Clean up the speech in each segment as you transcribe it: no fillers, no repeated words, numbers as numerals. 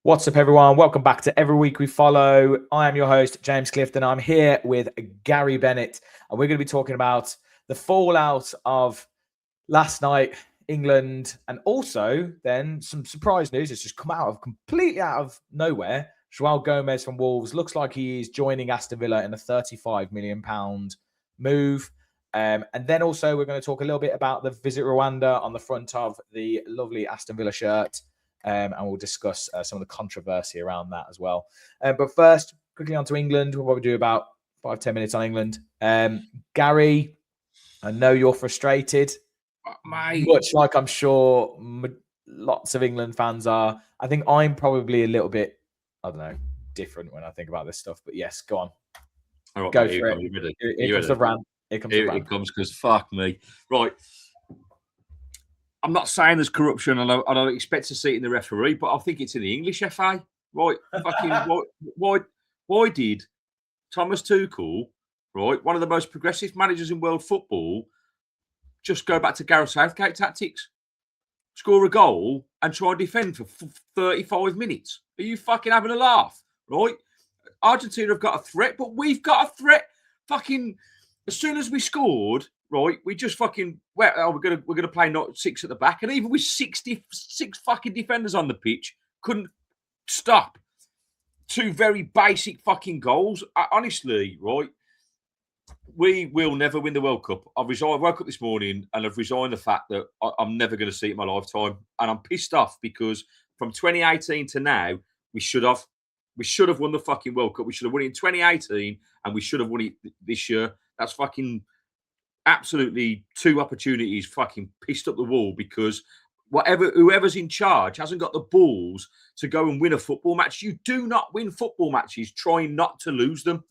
What's up, everyone? Welcome back to Every Week We Follow. I am your host, James Clifton. I'm here with Gary Bennett, and we're going to be talking about the fallout of last night, England, and also then some surprise news. It's just come completely out of nowhere. João Gomez from Wolves looks like he is joining Aston Villa in a £35 million move. And then also we're going to talk a little bit about the Visit Rwanda on the front of the lovely Aston Villa shirt. And we'll discuss some of the controversy around that as well. But first, quickly on to England. We'll probably do about 5-10 minutes on England. Gary, I know you're frustrated, much like I'm sure lots of England fans are. I think I'm probably a little bit, I don't know, different when I think about this stuff. But yes, go on. Right, go mate, for it. Here comes the rant. Here it comes because fuck me. Right. I'm not saying there's corruption, and I don't expect to see it in the referee, but I think it's in the English FA. Right? Fucking why did Thomas Tuchel, right, one of the most progressive managers in world football, just go back to Gareth Southgate tactics? Score a goal and try and defend for 35 minutes. Are you fucking having a laugh? Right? Argentina have got a threat, but we've got a threat. Fucking as soon as we scored, right, we just fucking we're gonna play not 6 at the back, and even with 66 fucking defenders on the pitch, couldn't stop 2 very basic fucking goals. Honestly, right, we will never win the World Cup. I woke up this morning and I've resigned the fact that I'm never going to see it in my lifetime, and I'm pissed off because from 2018 to now, we should have won the fucking World Cup. We should have won it in 2018, and we should have won it this year. That's fucking absolutely 2 opportunities fucking pissed up the wall because whoever's in charge hasn't got the balls to go and win a football match. You do not win football matches trying not to lose them.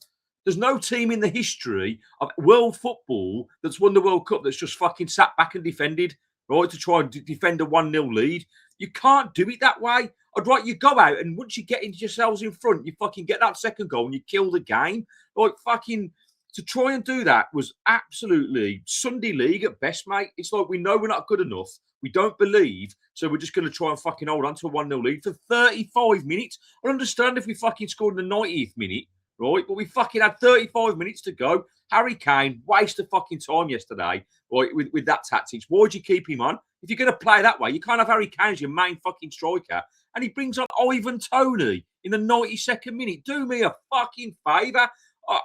There's no team in the history of world football that's won the World Cup that's just fucking sat back and defended, right, to try and defend a 1-0 lead. You can't do it that way. I'd rather you go out and once you get into yourselves in front, you fucking get that second goal and you kill the game. Like fucking to try and do that was absolutely Sunday league at best, mate. It's like we know we're not good enough. We don't believe, so we're just going to try and fucking hold on to a 1-0 lead for 35 minutes. I understand if we fucking scored in the 90th minute, right? But we fucking had 35 minutes to go. Harry Kane, waste of fucking time yesterday, right, with that tactics. Why'd you keep him on? If you're going to play that way, you can't have Harry Kane as your main fucking striker. And he brings on Ivan Toney in the 92nd minute. Do me a fucking favour.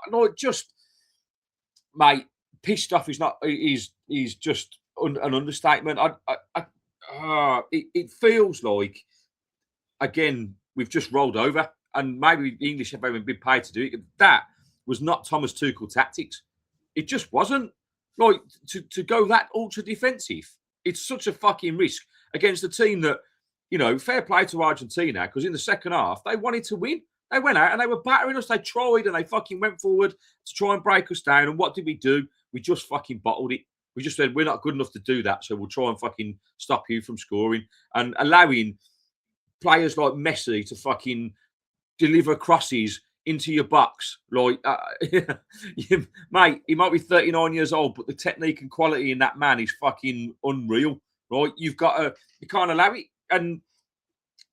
Like, just, mate, pissed off is just an understatement. It feels like, again, we've just rolled over. And maybe the English have been paid to do it. That was not Thomas Tuchel tactics. It just wasn't. Like, to go that ultra defensive, it's such a fucking risk against a team that, you know, fair play to Argentina, because in the second half, they wanted to win. They went out and they were battering us. They tried and they fucking went forward to try and break us down. And what did we do? We just fucking bottled it. We just said, we're not good enough to do that, so we'll try and fucking stop you from scoring. And allowing players like Messi to fucking deliver crosses into your box. Like, mate, he might be 39 years old, but the technique and quality in that man is fucking unreal, right? You can't allow it. And,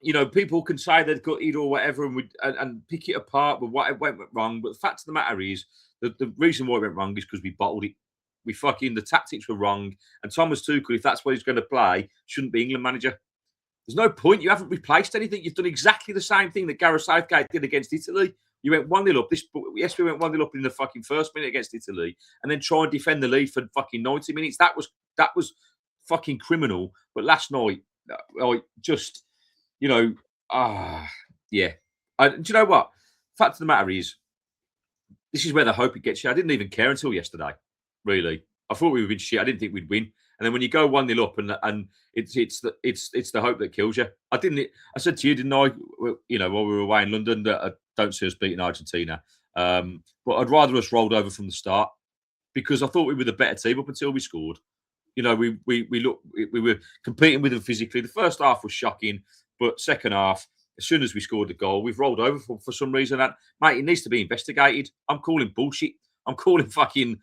you know, people can say they've got it or whatever and pick it apart with what went wrong. But the fact of the matter is, the reason why it went wrong is because we bottled it. The tactics were wrong. And Thomas Tuchel, if that's what he's going to play, shouldn't be England manager. There's no point. You haven't replaced anything. You've done exactly the same thing that Gareth Southgate did against Italy. You went 1-0 up. Yes, we went 1-0 up in the fucking first minute against Italy, and then try and defend the lead for fucking 90 minutes. That was fucking criminal. But last night, I just, you know, yeah. Do you know what? Fact of the matter is, this is where the hope it gets you. I didn't even care until yesterday. Really, I thought we would win shit. I didn't think we'd win. And then when you go 1-0 up and it's the hope that kills you. I said to you, didn't I? You know, while we were away in London, that I don't see us beating Argentina. But I'd rather us rolled over from the start because I thought we were the better team up until we scored. You know, we were competing with them physically. The first half was shocking, but second half, as soon as we scored the goal, we've rolled over for some reason. That, mate, it needs to be investigated. I'm calling bullshit. I'm calling fucking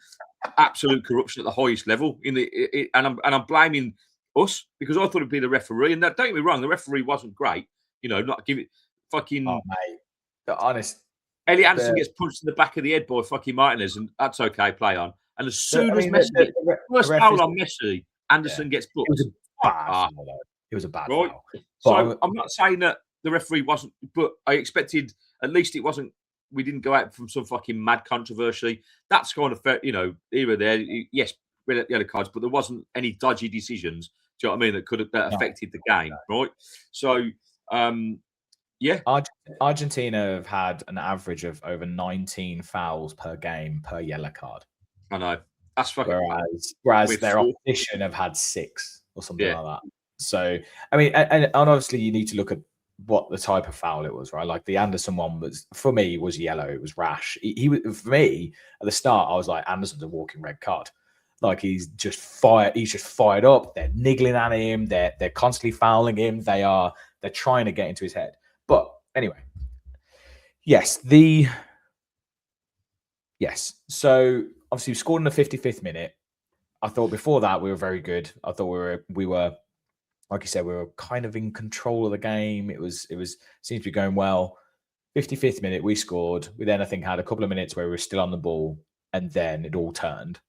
absolute corruption at the highest level. And I'm blaming us because I thought it'd be the referee. And don't get me wrong, the referee wasn't great. You know, not give it. fucking mate. The honest. Elliot Anderson gets punched in the back of the head by fucking Martinez, and that's okay, play on. And as soon as Messi, first foul on Messi, Anderson gets booked. It was a bad foul, though. It was a bad foul. So I'm not saying that the referee wasn't, but I expected at least it wasn't. We didn't go out from some fucking mad controversy. That's kind of fair, here or there. Yes, yellow cards, but there wasn't any dodgy decisions. Do you know what I mean? That could have affected the game, right? So, yeah. Argentina have had an average of over 19 fouls per game per yellow card. I know. That's fucking. Whereas their opposition have had 6 or something like that. So, I mean, and obviously you need to look at what the type of foul it was, right? Like the Anderson one was, for me, was yellow. It was rash. He was, for me, at the start, I was like, Anderson's a walking red card. Like he's just fired. He's just fired up. They're niggling at him. They're constantly fouling him. They're trying to get into his head. But anyway, yes. So obviously we scored in the 55th minute. I thought before that we were very good. I thought we were like you said, we were kind of in control of the game. It seemed to be going well. 55th minute we scored. We then I think had a couple of minutes where we were still on the ball, and then it all turned.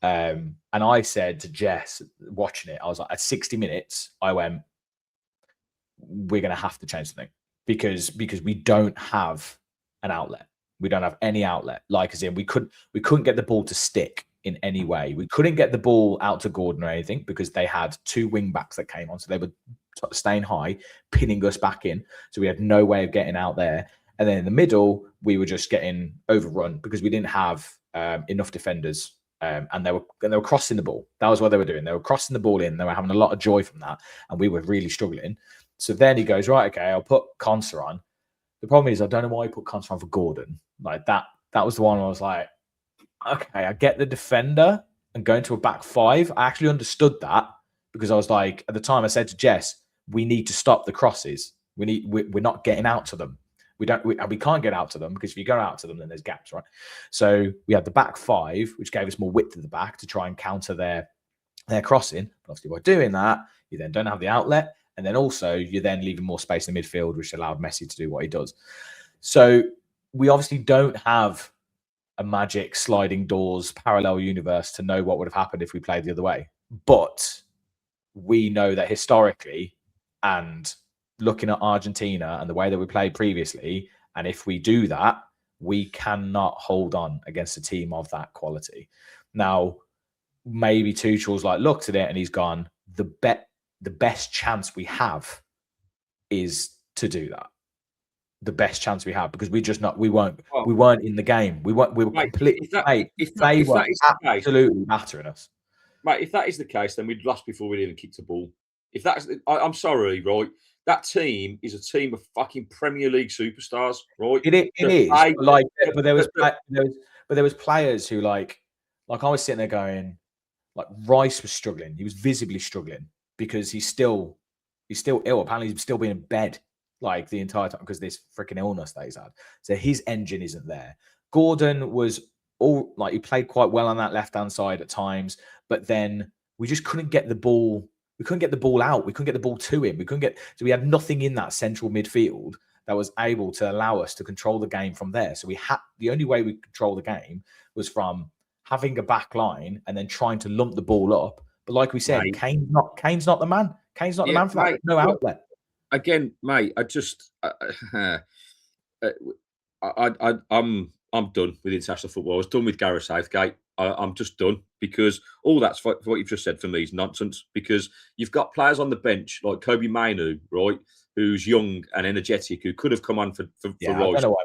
And I said to Jess, watching it, I was like, at 60 minutes, I went, we're going to have to change something because we don't have an outlet. We don't have any outlet. Like as in, we couldn't get the ball to stick in any way. We couldn't get the ball out to Gordon or anything because they had 2 wing backs that came on, so they were staying high, pinning us back in. So we had no way of getting out there. And then in the middle, we were just getting overrun because we didn't have enough defenders. And they were crossing the ball. That was what they were doing. They were crossing the ball in. They were having a lot of joy from that, and we were really struggling. So then he goes, right, okay, I'll put Konsa on. The problem is I don't know why he put Konsa on for Gordon. Like that was the one where I was like, okay, I get the defender and going to a back 5. I actually understood that because I was like, at the time I said to Jess, we need to stop the crosses. We're not getting out to them. We can't get out to them because if you go out to them, then there's gaps, right? So we had the back 5, which gave us more width at the back to try and counter their crossing. But obviously, by doing that, you then don't have the outlet, and then also you're then leaving more space in the midfield, which allowed Messi to do what he does. So we obviously don't have a magic sliding doors parallel universe to know what would have happened if we played the other way. But we know that historically, and looking at Argentina and the way that we played previously, and if we do that, we cannot hold on against a team of that quality. Now, maybe Tuchel's like looked at it and he's gone, the best chance we have is to do that. The best chance we have because we weren't in the game. We were completely. If they were absolutely battering us, mate. If that is the case, then we'd lost before we even kicked the ball. If that's, I'm sorry, right? That team is a team of fucking Premier League superstars, right? It is. But there was players who like I was sitting there going, like Rice was struggling. He was visibly struggling because he's still ill. Apparently, he's still been in bed like the entire time because this freaking illness that he's had. So his engine isn't there. Gordon was he played quite well on that left-hand side at times, but then we just couldn't get the ball. We couldn't get the ball out. We couldn't get the ball to him. So we had nothing in that central midfield that was able to allow us to control the game from there. So the only way we could control the game was from having a back line and then trying to lump the ball up. But like we said, mate, Kane's not the man. Kane's not the man for that. No outlet. Again, mate, I'm done with international football. I was done with Gareth Southgate. I'm just done because all that's what you've just said for me is nonsense. Because you've got players on the bench like Kobe Mainoo, right, who's young and energetic, who could have come on for Rice. I don't know why,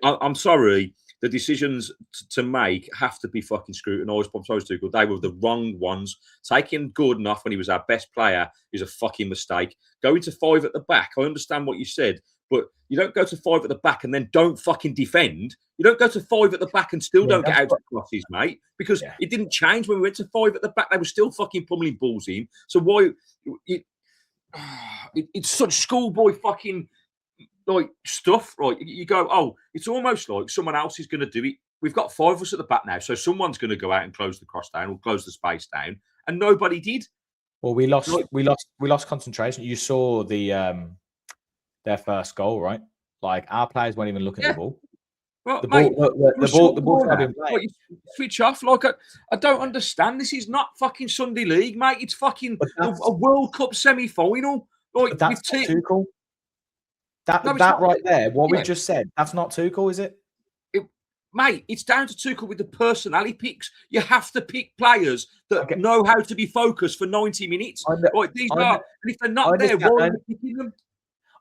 I'm sorry. The decisions to make have to be fucking scrutinised. I'm sorry, Tuchel. They were the wrong ones. Taking Gordon off when he was our best player is a fucking mistake. Going to 5 at the back, I understand what you said, but you don't go to 5 at the back and then don't fucking defend. You don't go to 5 at the back and still don't get out of crosses, mate, because it didn't change when we went to 5 at the back. They were still fucking pummeling balls in. So why? It's such schoolboy fucking like stuff, right? You go, oh, it's almost like someone else is going to do it. We've got 5 of us at the back now, so someone's going to go out and close the cross down or close the space down, and nobody did. Well, we lost concentration. You saw the their first goal, right? Like our players weren't even looking at the ball. Well, The mate, ball started being played. like, you switch off. Like I don't understand. This is not fucking Sunday League, mate. It's fucking a World Cup semi-final. Like that's not Tuchel. That right there, what we just said, that's not Tuchel, is it? Mate, it's down to Tuchel with the personality picks. You have to pick players that know how to be focused for 90 minutes. And if they're not there, why are you picking them?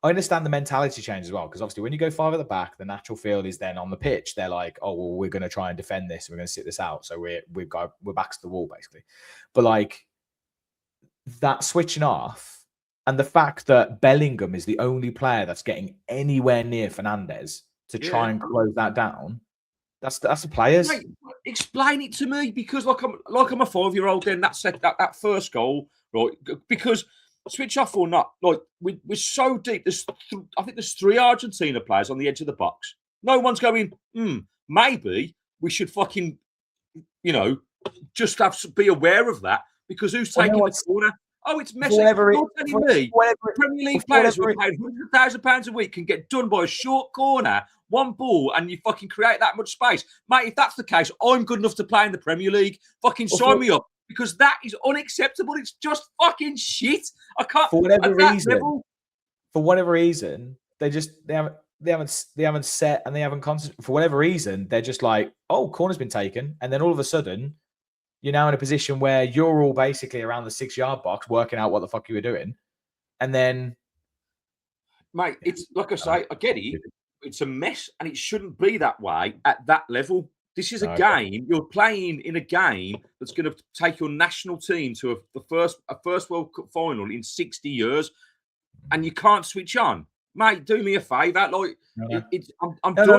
I understand the mentality change as well, because obviously when you go 5 at the back, the natural field is then on the pitch. They're like, oh, well, we're going to try and defend this. And we're going to sit this out. So we're back to the wall, basically. But like that switching off and the fact that Bellingham is the only player that's getting anywhere near Fernandez to try and close that down. That's the players. Mate, explain it to me, because like I'm a 5-year-old. Then that first goal, right? Because switch off or not, like we're so deep. I think there's 3 Argentina players on the edge of the box. No one's going. Maybe we should fucking, just be aware of that, because who's taking the corner? Oh, it's Messi. You're telling me Premier League players who are paid £100,000 a week can get done by a short corner, one ball, and you fucking create that much space, mate? If that's the case, I'm good enough to play in the Premier League. Fucking sign me up, because that is unacceptable. It's just fucking shit. I can't. For whatever reason, they haven't set and they haven't concentrated. For whatever reason, they're just like, oh, corner's been taken, and then all of a sudden, you're now in a position where you're all basically around the 6-yard box working out what the fuck you were doing. And then, mate, it's like I say, I get it. It's a mess, and it shouldn't be that way at that level. This is a game. You're playing in a game that's going to take your national team to a first World Cup final in 60 years, and you can't switch on. Mate, do me a favour. Like, I'm done. No.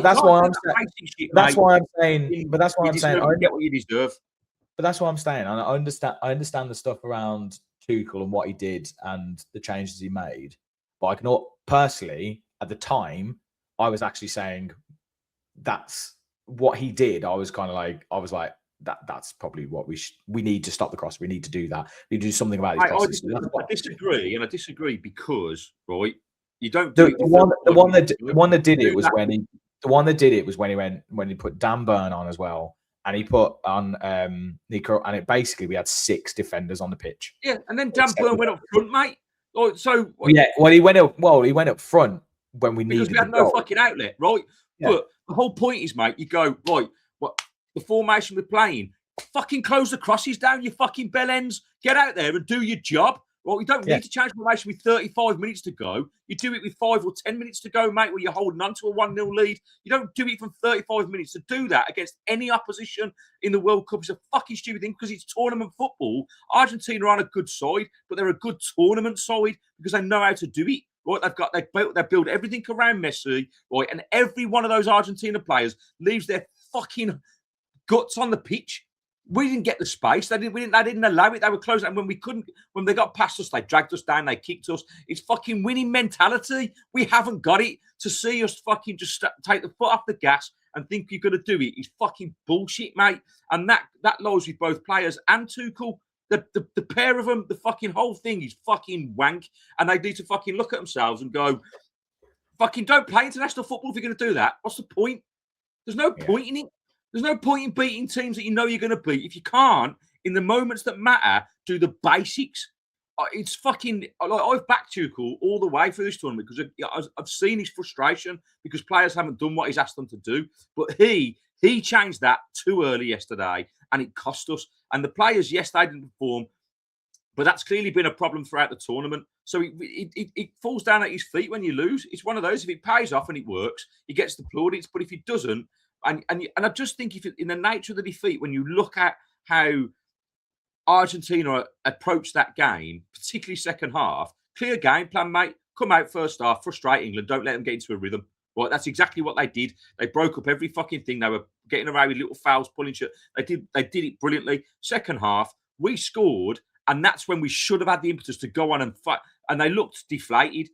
That's why I'm saying. That's why I'm saying. But that's why I'm saying. I get what you deserve. But that's what I'm saying. And I understand the stuff around Tuchel and what he did and the changes he made. But I cannot personally, at the time, I was actually saying that's what he did. I was like, that's probably what we need to stop the cross. We need to do that. We need to do something about these crosses. I disagree because, right, you don't do the one that did it was when he put Dan Burn on as well, and he put on Nico, and it basically we had 6 defenders on the pitch. Yeah, and then Dan Burn went up front, mate. So he went up front when we needed. Because we had no fucking outlet, right? Yeah. But the whole point is, mate, you go right. What the formation we're playing? Fucking close the crosses down, you fucking bellends. Get out there and do your job. Well, we don't need to change formation with 35 minutes to go. You do it with 5 or 10 minutes to go, mate, where you're holding on to a 1-0 lead. You don't do it from 35 minutes. To do that against any opposition in the World Cup is a fucking stupid thing, because it's tournament football. Argentina aren't a good side, but they're a good tournament side because they know how to do it. Right? They build everything around Messi, right? And every one of those Argentina players leaves their fucking guts on the pitch. We didn't get the space. They didn't allow it. They were close. And when they got past us, they dragged us down. They kicked us. It's fucking winning mentality. We haven't got it. To see us fucking just take the foot off the gas and think you're going to do it is fucking bullshit, mate. And that lies with both players and Tuchel. The pair of them, the fucking whole thing is fucking wank. And they need to fucking look at themselves and go, fucking don't play international football if you're going to do that. What's the point? There's no point in it. There's no point in beating teams that you know you're going to beat if you can't, in the moments that matter, do the basics. It's fucking. I've backed Tuchel all the way through this tournament because I've seen his frustration because players haven't done what he's asked them to do. But he changed that too early yesterday, and it cost us. And the players, yes, they didn't perform, but that's clearly been a problem throughout the tournament. So it falls down at his feet when you lose. It's one of those. If it pays off and it works, he gets the plaudits. But if it doesn't, and I just think if in the nature of the defeat, when you look at how Argentina approached that game, particularly second half, clear game plan, mate. Come out first half, frustrate England. Don't let them get into a rhythm. Right, that's exactly what they did. They broke up every fucking thing. They were getting away with little fouls, pulling shit. They did it brilliantly. Second half, we scored, and that's when we should have had the impetus to go on and fight. And they looked deflated.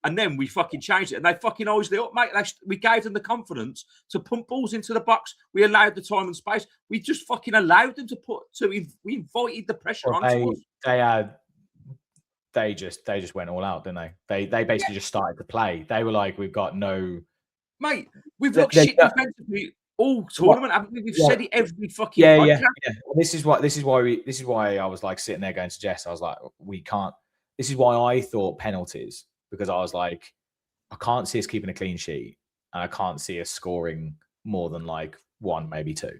And then we fucking changed it. And they fucking always lit up, mate. We gave them the confidence to pump balls into the box. We allowed the time and space. We just fucking allowed them to we invited the pressure onto us. they just went all out, didn't they? They basically just started to play. They were like, we've got no. Mate, we've looked shit defensively all tournament, haven't we? We've said it every fucking podcast. Yeah. This is why I was like sitting there going to Jess. I was like, we can't. This is why I thought penalties, because I was like, I can't see us keeping a clean sheet, and I can't see us scoring more than like 1, maybe 2.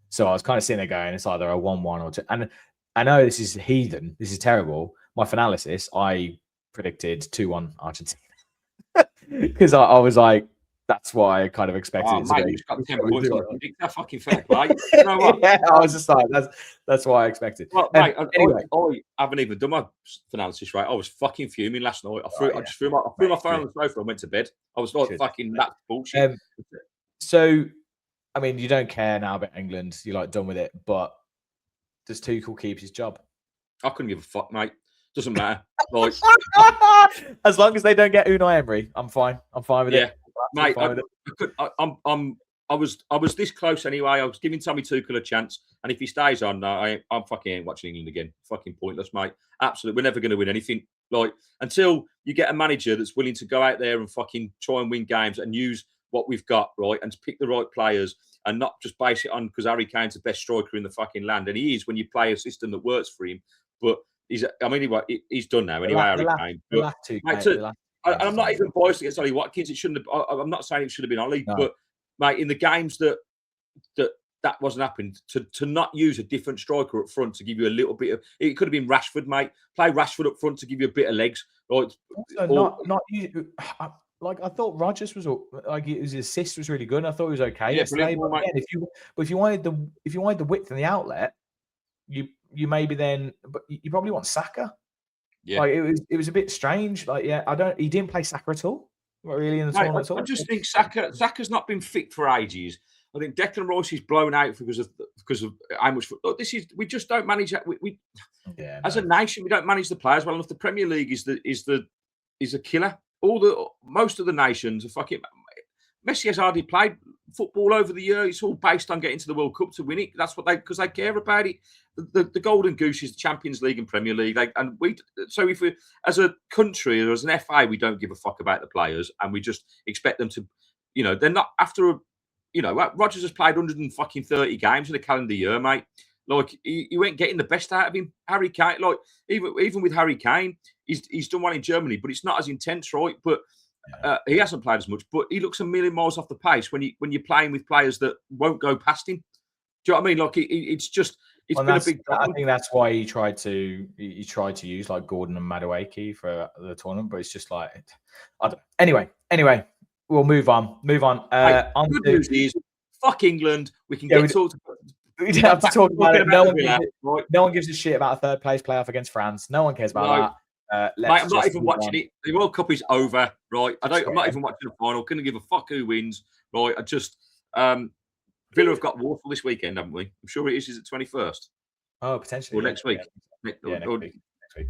So I was kind of sitting there going, it's either a 1-1 or 2. And I know this is heathen. This is terrible. My finalysis, I predicted 2-1 Argentina because I was like, that's why I kind of expected it to mate, go. you just got 10 points. That fucking fair play. You know what? Yeah, I was just like, that's why I expected. Well, mate, anyway, I haven't even done my analysis right. I was fucking fuming last night. I just threw my phone on the sofa and went to bed. I was like, fucking, that's bullshit. So, I mean, you don't care now about England. You're like done with it. But does Tuchel keep his job? I couldn't give a fuck, mate. Doesn't matter. Like, as long as they don't get Unai Emery, I'm fine. I'm fine with it. Mate, I was this close anyway. I was giving Tommy Tuchel a chance, and if he stays on, I'm fucking ain't watching England again. Fucking pointless, mate. Absolutely, we're never going to win anything. Like, until you get a manager that's willing to go out there and fucking try and win games and use what we've got, right, and to pick the right players and not just base it on because Harry Kane's the best striker in the fucking land, and he is when you play a system that works for him. But he's done now anyway. Harry Kane. I'm not even biased against Ollie Watkins. It shouldn't have. I'm not saying it should have been Ollie, but mate, in the games that wasn't happening, to not use a different striker up front to give you a little bit of. It could have been Rashford, mate. Play Rashford up front to give you a bit of legs. Right? Like I thought Rodgers was like his assist was really good. And I thought he was okay yesterday. But again, if you wanted the width and the outlet, you maybe then, but you probably want Saka. Yeah, like it was a bit strange. Like, he didn't play Saka at all. Not really in the tournament at all. I just think Saka's not been fit for ages. I think Declan Rice is blown out because of how much. Look, we just don't manage that. As a nation, we don't manage the players well enough. The Premier League is a killer. Most of the nations are fucking. Messi has hardly played football over the year. It's all based on getting to the World Cup to win it. That's what because they care about it. The Golden Goose is the Champions League and Premier League. So if we, as a country or as an FA, we don't give a fuck about the players and we just expect them to, they're not after Rodgers has played 130 games in a calendar year, mate. Like you ain't getting the best out of him. Harry Kane, like even with Harry Kane, he's done one in Germany, but it's not as intense, right? But he hasn't played as much, but he looks a million miles off the pace when you're playing with players that won't go past him. Do you know what I mean? Like it's just been a big problem. I think that's why he tried to use like Gordon and Madueke for the tournament, but it's just like anyway. We'll move on. Good news is fuck England. We can get talked. We don't have to talk about it. No one gives a shit about a third place playoff against France. No one cares about that. Mate, I'm not even watching it. The World Cup is over, right? I'm not even watching the final. Couldn't give a fuck who wins, right? I just Villa have got Warsaw this weekend, haven't we? I'm sure it is. Is it 21st? Oh, potentially. Or next week. Next week.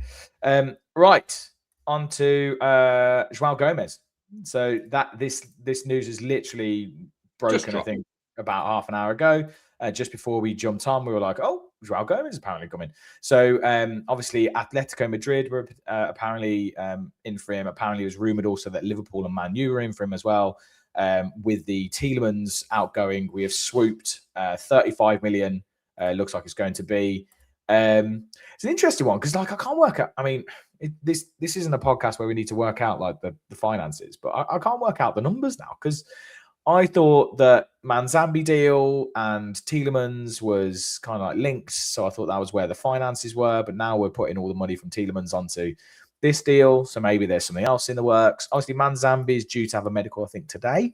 Right. On to João Gomez. So this news is literally broken, I think, about half an hour ago. Just before we jumped on, we were like, oh, João Gomez is apparently coming. So obviously Atletico Madrid were apparently in for him. Apparently it was rumoured also that Liverpool and Man U were in for him as well. With the Tielemans outgoing, we have swooped 35 million. Looks like it's going to be. It's an interesting one because, like, I can't work out. I mean, this isn't a podcast where we need to work out like the finances, but I can't work out the numbers now because I thought that Manzambi deal and Tielemans was kind of like links, so I thought that was where the finances were. But now we're putting all the money from Tielemans onto this deal, so maybe there's something else in the works. Obviously, Manzambi is due to have a medical, I think, today,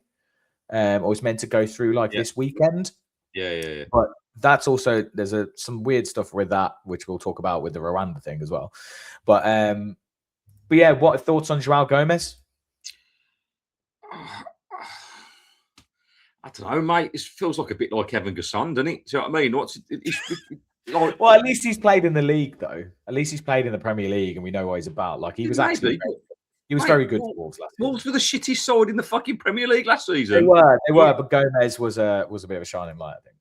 or it's meant to go through this weekend. Yeah. But that's also there's some weird stuff with that, which we'll talk about with the Rwanda thing as well. But yeah, what are thoughts on João Gomez? I don't know, mate. It feels like a bit like Kevin Gasson, doesn't it? Do you know what I mean? Well, at least he's played in the league, though. At least he's played in the Premier League, and we know what he's about. Like he was actually, he was very good for Wolves last season. Wolves were the shittest side in the fucking Premier League last season. They were, but Gomez was a bit of a shining light, I think.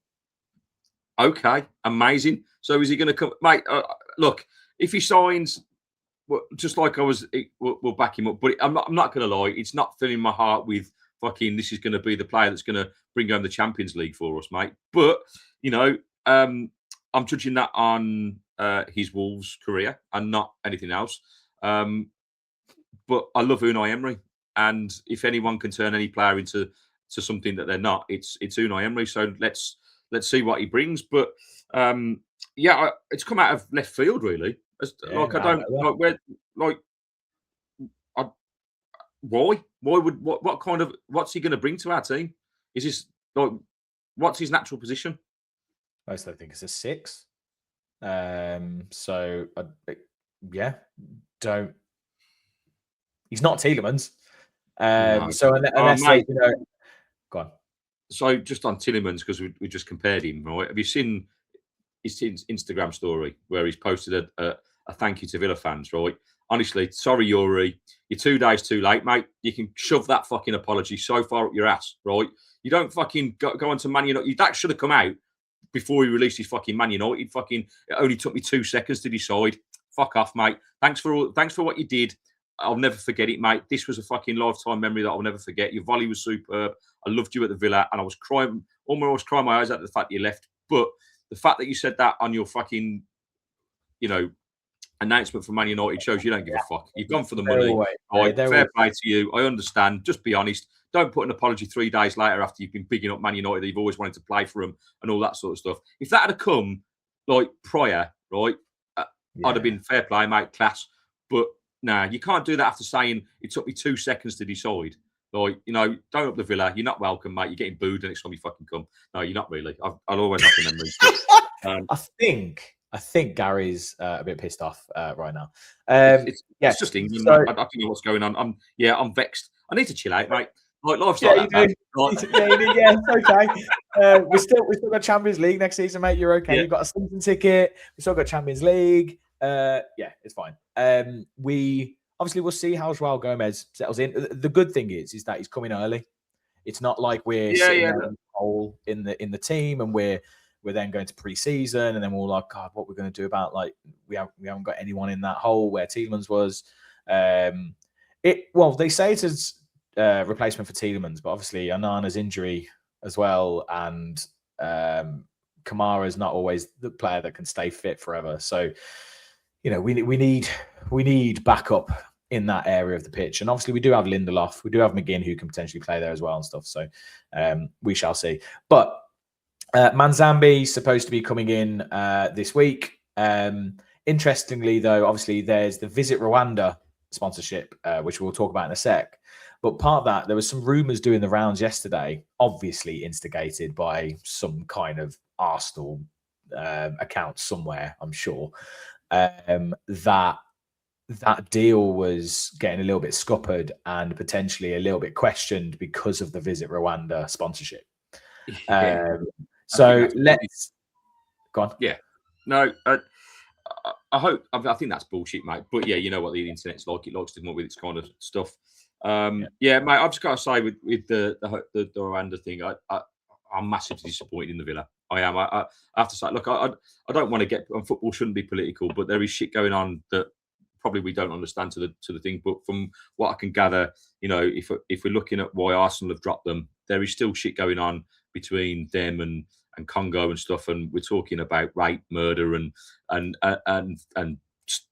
Okay, amazing. So is he going to come, mate? Look, if he signs well, just like I was, we'll back him up. But I'm not going to lie. It's not filling my heart with fucking. This is going to be the player that's going to bring home the Champions League for us, mate. But I'm judging that on his Wolves career and not anything else. But I love Unai Emery, and if anyone can turn any player into something that they're not, it's Unai Emery. So let's see what he brings. But it's come out of left field, really. Why? What's he going to bring to our team? Is this like what's his natural position? I still think it's a 6. Don't. He's not Tielemans. No. So unless go on. So just on Tielemans, because we just compared him, right? Have you seen his Instagram story where he's posted a thank you to Villa fans, right? Honestly, sorry, Yuri, you're 2 days too late, mate. You can shove that fucking apology so far up your ass, right? You don't fucking go on to Man United. That should have come out before he released his fucking Man United. Fucking, it only took me 2 seconds to decide. Fuck off, mate. Thanks for what you did. I'll never forget it, mate. This was a fucking lifetime memory that I'll never forget. Your volley was superb. I loved you at the Villa, and I was crying, almost crying my eyes out at the fact that you left. But the fact that you said that on your fucking, announcement from Man United shows you don't give a fuck. You've gone for the money. Fair play to you. I understand. Just be honest. Don't put an apology 3 days later after you've been bigging up Man United that you've always wanted to play for them and all that sort of stuff. If that had come like prior, right, I'd have been fair play, mate, class. But nah, you can't do that after saying it took me 2 seconds to decide. Like, don't up the Villa. You're not welcome, mate. You're getting booed the next time you fucking come. No, you're not really. I'll always have the memories. I think Gary's a bit pissed off right now. It's just England. So, I don't know what's going on. I'm vexed. I need to chill out, mate. Like life's like that. It's okay. We still got Champions League next season, mate. You're okay. You've got a season ticket. We still got Champions League. It's fine. We'll see how Joao Gomez settles in. The good thing is that he's coming early. It's not like we're sitting there in the hole in the team and we're then going to pre-season and then we're like, God, what we're going to do about we haven't got anyone in that hole where Tielemans was. They say it's a replacement for Tielemans, but obviously Onana's injury as well, and Kamara's not always the player that can stay fit forever. So we need backup in that area of the pitch, and obviously we do have Lindelof, we do have McGinn who can potentially play there as well and stuff. So we shall see. But Manzambi's supposed to be coming in this week. Interestingly, though, obviously there's the Visit Rwanda sponsorship, which we'll talk about in a sec. But part of that, there was some rumours doing the rounds yesterday, obviously instigated by some kind of Arsenal account somewhere, I'm sure, that deal was getting a little bit scuppered and potentially a little bit questioned because of the Visit Rwanda sponsorship. So let's go on. Yeah, no, I hope. I think that's bullshit, mate. But yeah, you know what the internet's like. It likes to come up with its kind of stuff. Mate, I've just got to say with the Rwanda thing, I'm massively disappointed in the Villa. I am. I have to say, look, I don't want to get. Football shouldn't be political, but there is shit going on that probably we don't understand to the thing. But from what I can gather, if we're looking at why Arsenal have dropped them, there is still shit going on between them and Congo and stuff, and we're talking about rape, murder, and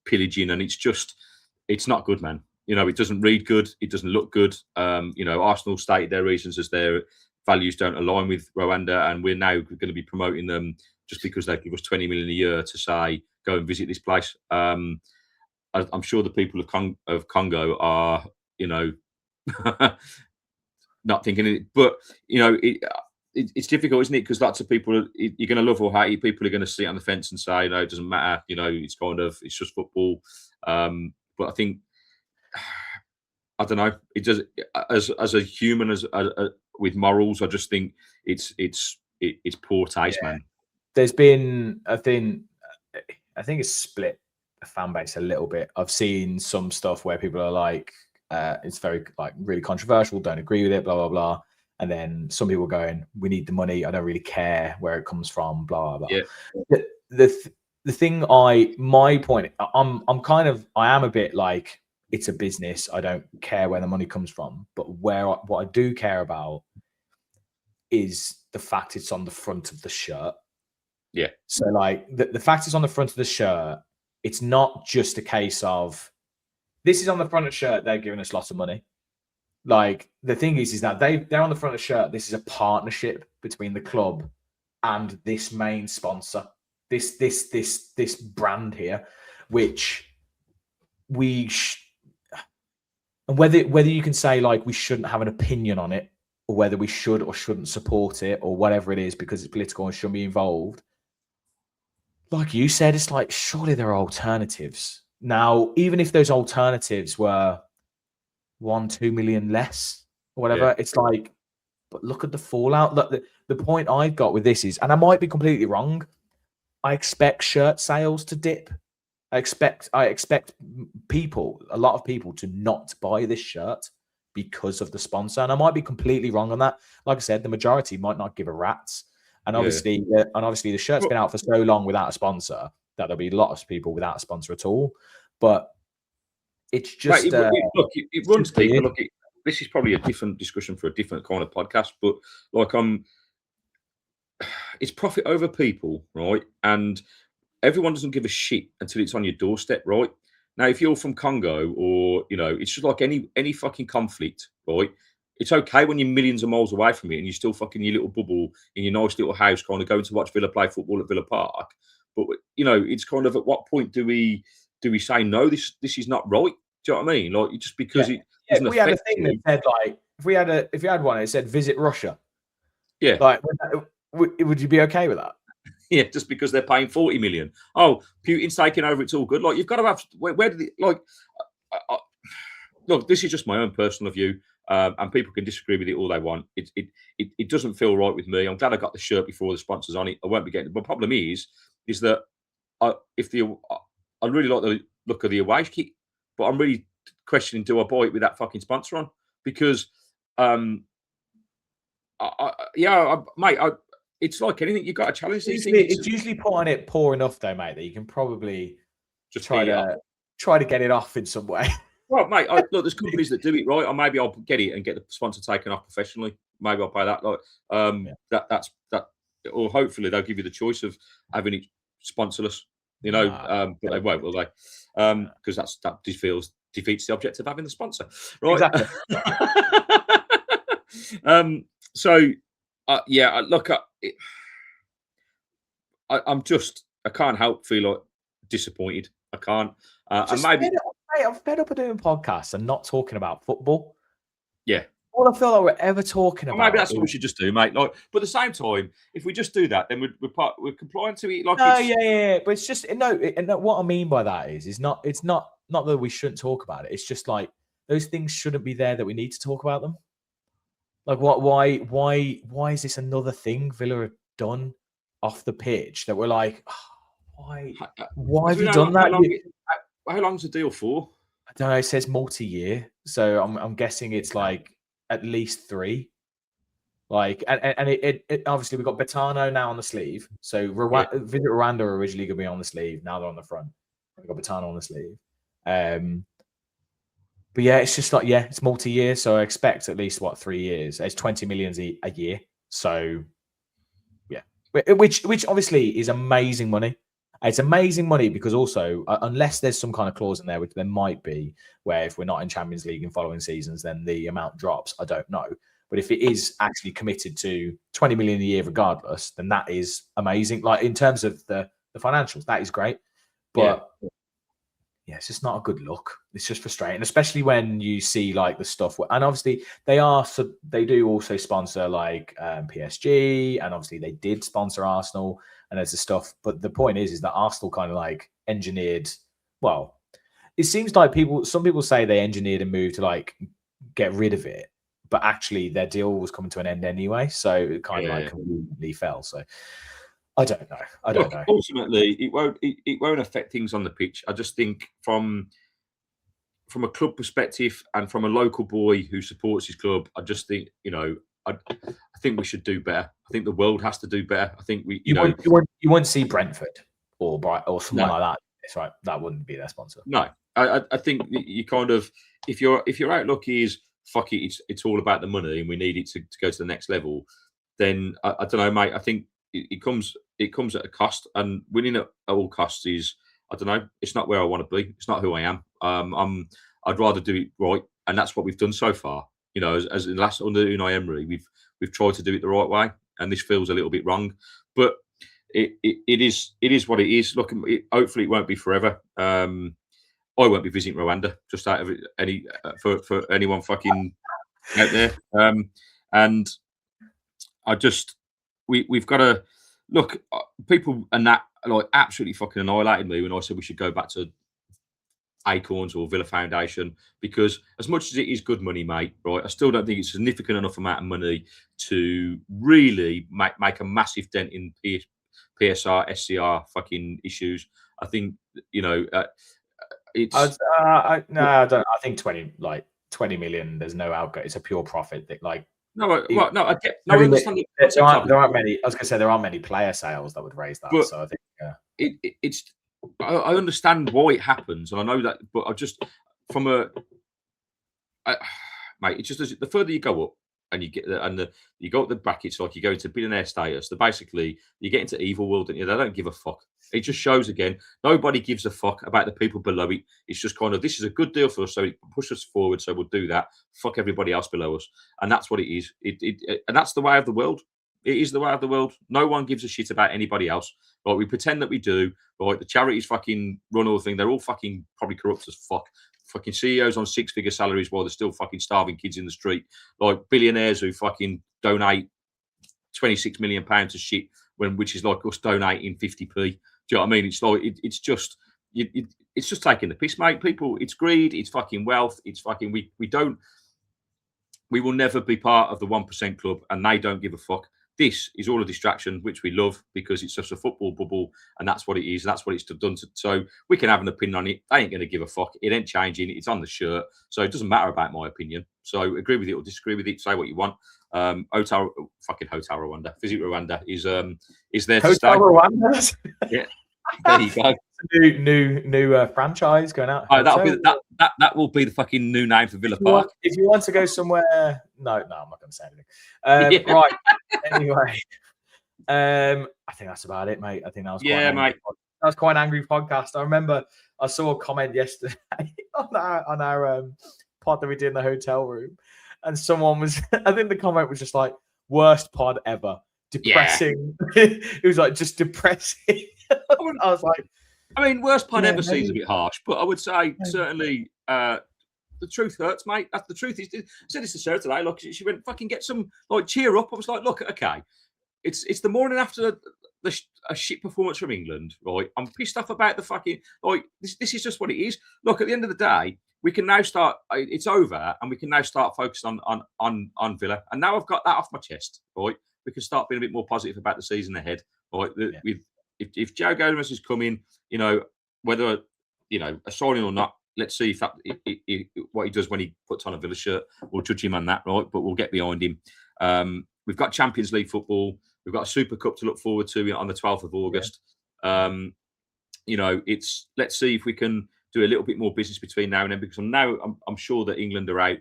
pillaging, and it's not good, man. It doesn't read good, it doesn't look good. Arsenal stated their reasons as their values don't align with Rwanda, and we're now going to be promoting them just because they give us 20 million a year to say go and visit this place. I'm sure the people of Congo are, not thinking it, but it's difficult, isn't it? Because lots of people, you're going to love or hate it. People are going to sit on the fence and say, it doesn't matter. It's just football. But I think, I don't know. It does as a human, as with morals. I just think it's poor taste, man. There's been I think it's split the fan base a little bit. I've seen some stuff where people are like, it's very really controversial. Don't agree with it. Blah blah blah. And then some people going, we need the money. I don't really care where it comes from. Blah blah blah. Yeah. the thing my point, I am a bit like, it's a business. I don't care where the money comes from, but what I do care about is the fact it's on the front of the shirt. Yeah. So like the fact it's on the front of the shirt, it's not just a case of this is on the front of the shirt, they're giving us lots of money. Like the thing is that they're on the front of the shirt. This is a partnership between the club and this main sponsor, this brand here, which and whether you can say like we shouldn't have an opinion on it, or whether we should or shouldn't support it, or whatever it is because it's political and shouldn't be involved. Like you said, it's like surely there are alternatives. Now, even if those alternatives were 1-2 million less or whatever, it's like, but look at the fallout. Look, the point I've got with this is, and I might be completely wrong, I expect shirt sales to dip. I expect a lot of people to not buy this shirt because of the sponsor. And I might be completely wrong on that. Like I said, the majority might not give a rat's. And obviously, the shirt's been out for so long without a sponsor that there'll be a lot of people without a sponsor at all. But it's just it runs deep. Look, this is probably a different discussion for a different kind of podcast. But like, it's profit over people, right? And everyone doesn't give a shit until it's on your doorstep, right? Now, if you're from Congo, or it's just like any fucking conflict, right? It's okay when you're millions of miles away from it and you're still fucking in your little bubble in your nice little house, kind of going to watch Villa play football at Villa Park. But it's kind of, at what point do we say no? This is not right. Do you know what I mean? Like, just because it doesn't we had a affect thing you. that said like, if you had one, it said visit Russia. Yeah. Like, would you be okay with that? Yeah, just because they're paying 40 million. Oh, Putin's taking over. It's all good. Like, you've got to have. Where did it? Like, look, this is just my own personal view, and people can disagree with it all they want. It doesn't feel right with me. I'm glad I got the shirt before the sponsors on it. I won't be getting it. But the problem is that I really like the look of the away kit, but I'm really questioning, do I buy it with that fucking sponsor on? Because, mate. It's like anything, you've got to challenge these things. It's usually poor enough though, mate, that you can probably just try to get it off in some way. Well, mate, look, there's companies that do it right, or maybe I'll get it and get the sponsor taken off professionally. Maybe I'll pay that. Like, that's or hopefully they'll give you the choice of having it sponsorless. But they won't, will they? Because that defeats the object of having the sponsor, right? Exactly. Look, I can't help feel like disappointed. I can't. And maybe I'm fed up of doing podcasts and not talking about football. Yeah. All I feel like we're ever talking about. Maybe that's what we should just do, mate. Like, but at the same time, if we just do that, then we're complying to it. Like, but it's just no. What I mean by that is not that we shouldn't talk about it. It's just like those things shouldn't be there that we need to talk about them. Like, why is this another thing Villa have done off the pitch that we're like, why have you done that? How long's the deal for? I don't know. It says multi-year, so I'm guessing it's like at least 3. Like, and it obviously we've got Betano now on the sleeve. So Visit Rwanda were originally going to be on the sleeve. Now they're on the front. We've got Betano on the sleeve. But yeah, it's just like, it's multi-year. So I expect at least 3 years. It's 20 million a year. So yeah, which obviously is amazing money. It's amazing money because also, unless there's some kind of clause in there, which there might be, where if we're not in Champions League in following seasons, then the amount drops. I don't know. But if it is actually committed to 20 million a year regardless, then that is amazing. Like, in terms of the financials, that is great. But yeah, it's just not a good look. It's just frustrating, especially when you see like the stuff. And obviously they do also sponsor like PSG, and obviously they did sponsor Arsenal, and there's the stuff. But the point is that Arsenal kind of like engineered. Well, it seems like some people say they engineered a move to like get rid of it, but actually their deal was coming to an end anyway, so it kind of completely fell. So I don't know. I don't know. Ultimately, it won't affect things on the pitch. I just think from a club perspective and from a local boy who supports his club, I just think I think we should do better. I think the world has to do better. I think you won't see Brentford or something like that. It's right. That wouldn't be their sponsor. No, I think you kind of, if your outlook is fuck it, it's all about the money and we need it to go to the next level, then I don't know, mate. I think it comes at a cost, and winning at all costs is, I don't know, it's not where I want to be. It's not who I am. I'd rather do it right, and that's what we've done so far. You know, as in the last under Unai Emery, we've tried to do it the right way, and this feels a little bit wrong, but it is what it is. Look, hopefully it won't be forever. I won't be visiting Rwanda just out of any for anyone fucking out there. And I just we've got to look. People and that like absolutely fucking annihilated me when I said we should go back to Acorns or Villa Foundation, because as much as it is good money, mate, right, I still don't think it's a significant enough amount of money to really make a massive dent in PSR, SCR fucking issues. I think, you know, it's. I don't. I think 20 million. There's no outgo. It's a pure profit. I get. No, I understand. There aren't many. I was going to say there aren't many player sales that would raise that. But so I think it's. I understand why it happens, and I know that, but I just mate, it's just the further you go up, and you get you go up the brackets, like you go into billionaire status. So basically, you get into evil world, and they don't give a fuck. It just shows again, nobody gives a fuck about the people below it. It's just kind of, this is a good deal for us, so it pushes us forward, so we'll do that. Fuck everybody else below us, and that's what it is. And that's the way of the world. It is the way of the world. No one gives a shit about anybody else. Like, we pretend that we do. Like, the charities fucking run all the thing. They're all fucking probably corrupt as fuck. Fucking CEOs on 6-figure salaries while they're still fucking starving kids in the street. Like billionaires who fucking donate £26 million to shit, which is like us donating 50p. Do you know what I mean? It's like it's just taking the piss, mate. People, it's greed. It's fucking wealth. It's fucking we will never be part of the 1% club, and they don't give a fuck. This is all a distraction, which we love because it's just a football bubble, and that's what it is. That's what it's done. So we can have an opinion on it. They ain't going to give a fuck. It ain't changing. It's on the shirt. So it doesn't matter about my opinion. So agree with it or disagree with it. Say what you want. Hotel Rwanda. Visit Rwanda is there to stay. Hotel Rwanda? Yeah. There you go. New franchise going out. Oh, that will be the fucking new name for Villa Park. If you want to go somewhere, no, I'm not going to say anything. Right. Anyway, I think that's about it, mate. I think that was mate. That was quite an angry podcast. I remember I saw a comment yesterday on our pod that we did in the hotel room, and someone was. I think the comment was just like, "Worst pod ever." Depressing. Yeah. It was like just depressing. I was like, I mean, worst pod ever seems a bit harsh, but I would say certainly the truth hurts, mate. That's the truth. I said this to Sarah today. Look, she went, fucking get some, like, cheer up. I was like, look, okay, it's the morning after a shit performance from England, right? I'm pissed off about the fucking, like, this is just what it is. Look, at the end of the day, we can now start. It's over, and we can now start focusing on Villa. And now I've got that off my chest, right? We can start being a bit more positive about the season ahead, right? If Joe Gomez is coming, you know, whether, you know, a signing or not, let's see if what he does when he puts on a Villa shirt. We'll judge him on that, right? But we'll get behind him. We've got Champions League football. We've got a Super Cup to look forward to on the 12th of August. Yeah. You know, let's see if we can do a little bit more business between now and then, because I'm sure that England are out.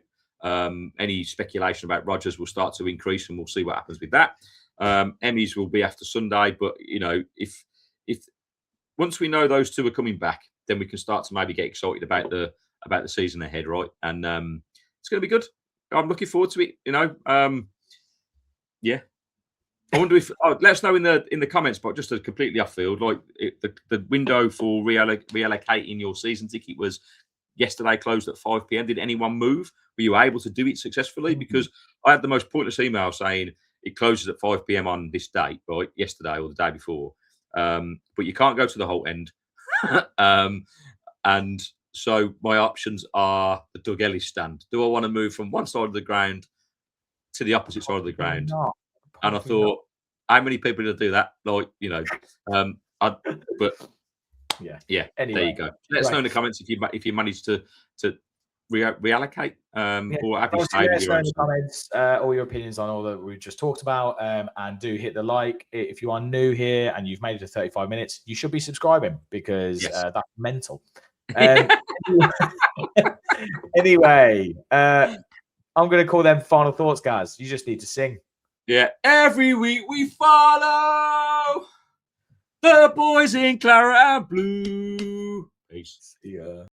Any speculation about Rodgers will start to increase, and we'll see what happens with that. Emmys will be after Sunday, but you know, if once we know those two are coming back, then we can start to maybe get excited about the season ahead, right? And it's going to be good. I'm looking forward to it. You know, yeah. I wonder if let us know in the comments, but just a completely off field, like the window for reallocating your season ticket was yesterday, closed at 5 p.m. Did anyone move? Were you able to do it successfully? Because I had the most pointless email saying it closes at 5 p.m. on this date, right? Yesterday or the day before. But you can't go to the whole end. And so my options are the Doug Ellis stand. Do I want to move from one side of the ground to the opposite side of the ground? And I thought, how many people do that? Like, you know, but yeah. Anyway, there you go. Let us know in the comments if you managed to reallocate. Or have you Obviously, stayed let with us your know own in the stuff? comments all your opinions on all that we just talked about, and do hit the like. If you are new here and you've made it to 35 minutes, you should be subscribing because Yes. that's mental. Anyway, I'm going to call them final thoughts, guys. You just need to sing. Yeah. Every week we follow the boys in claret and blue. Peace. See ya.